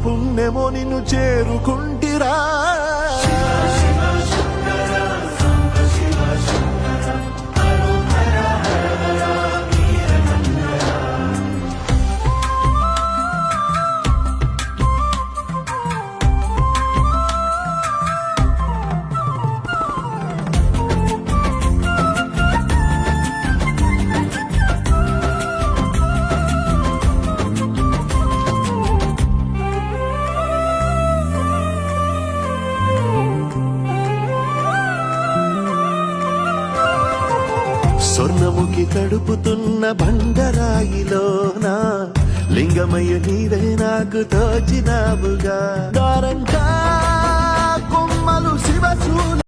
పుణ్యమో నిన్ను చేరుకుంటిరా. స్వర్ణముఖి తడుపుతున్న బండరాయిలోన లింగమయ్య నీవే నాకు తోచినావుగా. దారంకా కొమ్మలు శివసూల